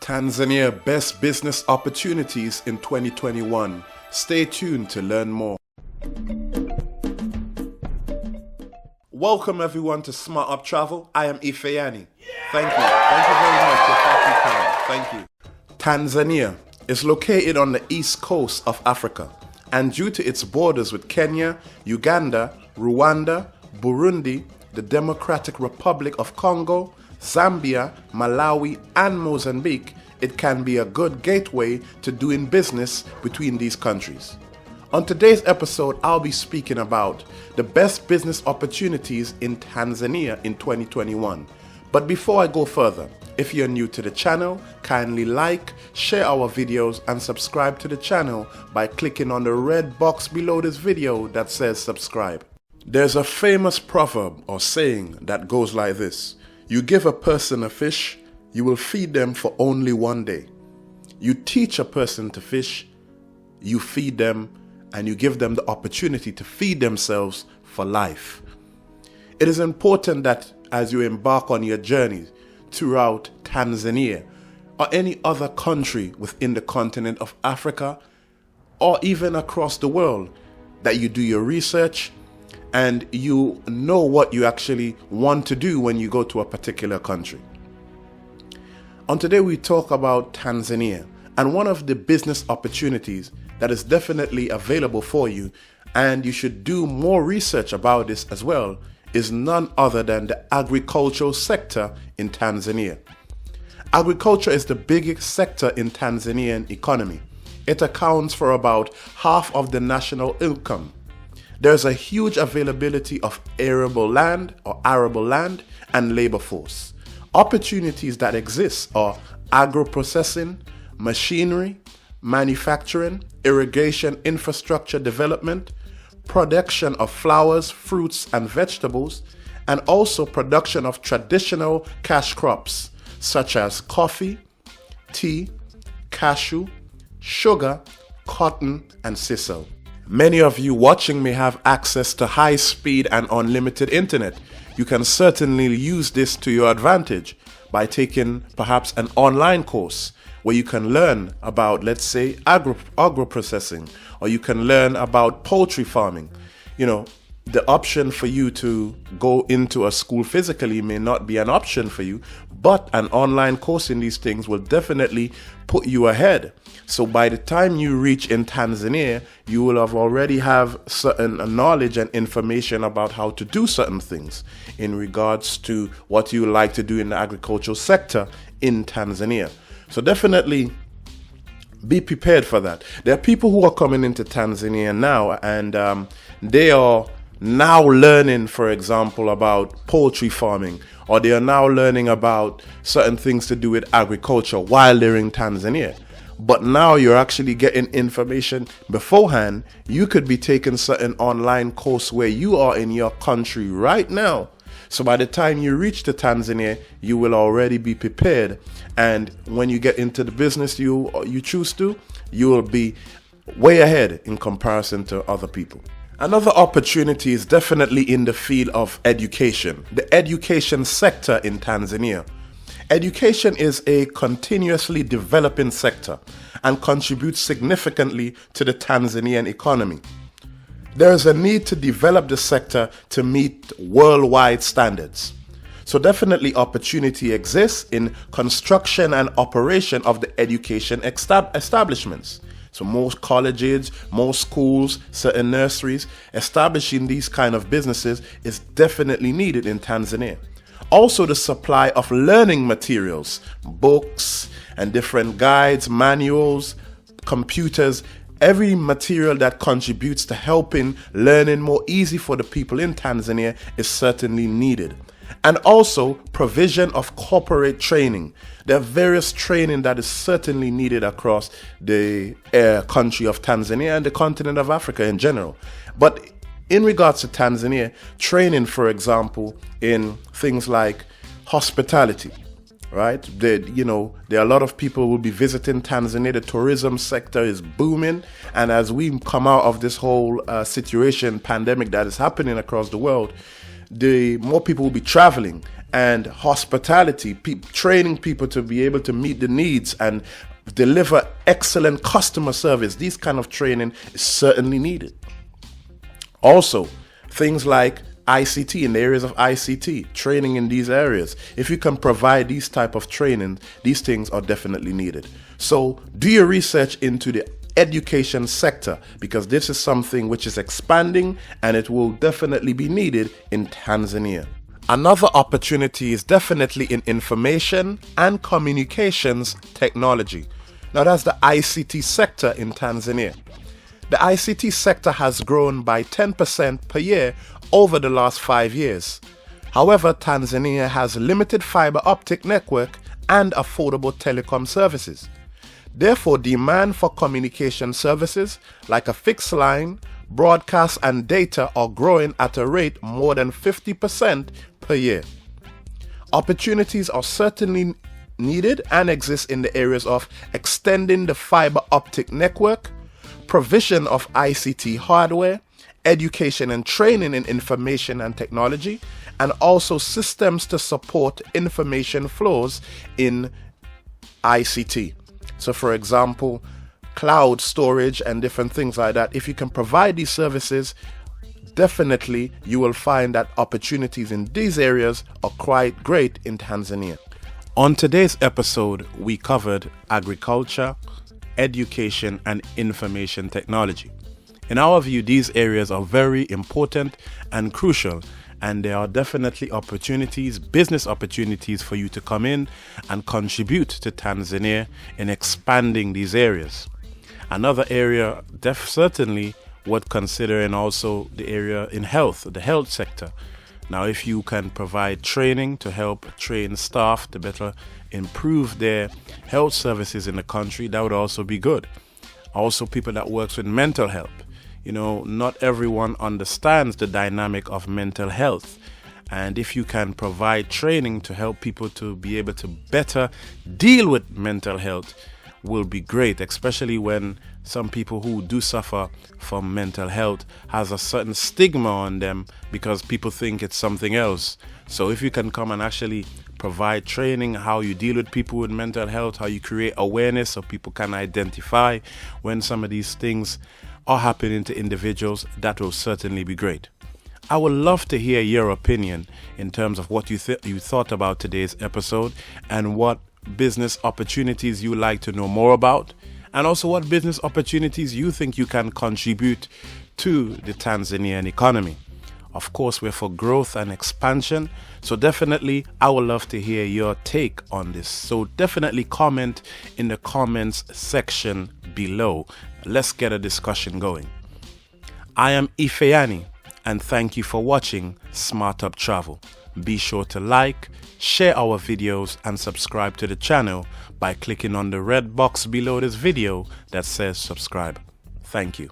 Tanzania Best Business Opportunities in 2021. Stay tuned to learn more. Welcome everyone to Smart Up Travel. I am Ict. Thank you. Thank you very much. You're far too kind. Thank you. Tanzania is located on the east coast of Africa, and due to its borders with Kenya, Uganda, Rwanda, Burundi, the Democratic Republic of Congo, Zambia, Malawi, and Mozambique, it can be a good gateway to doing business between these countries. On today's episode, I'll be speaking about the best business opportunities in Tanzania in 2021. But before I go further, if you're new to the channel, kindly like, share our videos, and subscribe to the channel by clicking on the red box below this video that says subscribe. There's a famous proverb or saying that goes like this: you give a person a fish, you will feed them for only one day. You teach a person to fish, you feed them, and you give them the opportunity to feed themselves for life. It is important that as you embark on your journey throughout Tanzania or any other country within the continent of Africa or even across the world, that you do your research and you know what you actually want to do when you go to a particular country. On today we talk about Tanzania, and one of the business opportunities that is definitely available for you, and you should do more research about this as well, is none other than the agricultural sector in Tanzania. Agriculture is the biggest sector in Tanzanian economy. It accounts for about half of the national income. There's a huge availability of arable land and labor force. Opportunities that exist are agro-processing, machinery, manufacturing, irrigation infrastructure development, production of flowers, fruits, and vegetables, and also production of traditional cash crops such as coffee, tea, cashew, sugar, cotton, and sisal. Many of you watching may have access to high-speed and unlimited internet. You can certainly use this to your advantage by taking perhaps an online course where you can learn about, let's say, agro-processing, or you can learn about poultry farming. You know, the option for you to go into a school physically may not be an option for you, but an online course in these things will definitely put you ahead. So by the time you reach in Tanzania, you will have already have certain knowledge and information about how to do certain things in regards to what you like to do in the agricultural sector in Tanzania. So definitely be prepared for that. There are people who are coming into Tanzania now, and they are now learning, for example, about poultry farming, or they are now learning about certain things to do with agriculture while they're in Tanzania. But now you're actually getting information beforehand. You could be taking certain online course where you are in your country right now. So by the time you reach to Tanzania, you will already be prepared. And when you get into the business you choose to, you will be way ahead in comparison to other people. Another opportunity is definitely in the field of education, the education sector in Tanzania. Education is a continuously developing sector and contributes significantly to the Tanzanian economy. There is a need to develop the sector to meet worldwide standards. So definitely opportunity exists in construction and operation of the education establishments. So most colleges, most schools, certain nurseries, establishing these kind of businesses is definitely needed in Tanzania. Also the supply of learning materials, books and different guides, manuals, computers, every material that contributes to helping learning more easy for the people in Tanzania is certainly needed. And also provision of corporate training. There are various training that is certainly needed across the country of Tanzania and the continent of Africa in general. But in regards to Tanzania, training, for example, in things like hospitality, right? There are a lot of people who will be visiting Tanzania. The tourism sector is booming. And as we come out of this whole situation, pandemic that is happening across the world, the more people will be traveling, and hospitality, training people to be able to meet the needs and deliver excellent customer service. This kind of training is certainly needed. Also, things like ICT, in the areas of ICT, training in these areas. If you can provide these type of training, these things are definitely needed. So do your research into the education sector, because this is something which is expanding and it will definitely be needed in Tanzania. Another opportunity is definitely in information and communications technology. Now that's the ICT sector in Tanzania. The ICT sector has grown by 10% per year over the last 5 years. However, Tanzania has limited fiber optic network and affordable telecom services. Therefore, demand for communication services like a fixed line, broadcast and data are growing at a rate more than 50% per year. Opportunities are certainly needed and exist in the areas of extending the fiber optic network, provision of ICT hardware, education and training in information and technology, and also systems to support information flows in ICT. So for example, cloud storage and different things like that. If you can provide these services, definitely you will find that opportunities in these areas are quite great in Tanzania. On today's episode, we covered agriculture, education, and information technology. In our view, these areas are very important and crucial, and there are definitely opportunities, business opportunities for you to come in and contribute to Tanzania in expanding these areas. Another area certainly worth considering also the area in health, the health sector. Now, if you can provide training to help train staff to better improve their health services in the country, that would also be good. Also, people that works with mental health. You know, not everyone understands the dynamic of mental health. And if you can provide training to help people to be able to better deal with mental health, will be great, especially when some people who do suffer from mental health has a certain stigma on them because people think it's something else. So if you can come and actually provide training how you deal with people with mental health, how you create awareness so people can identify when some of these things are happening to individuals, that will certainly be great. I would love to hear your opinion in terms of what you thought about today's episode, and what business opportunities you like to know more about, and also what business opportunities you think you can contribute to the Tanzanian economy. Of course, we're for growth and expansion, so definitely I would love to hear your take on this. So definitely comment in the comments section below. Let's get a discussion going. I am Ifeanyi, and thank you for watching Smart Up Travel. Be sure to like, share our videos, and subscribe to the channel by clicking on the red box below this video that says subscribe. Thank you.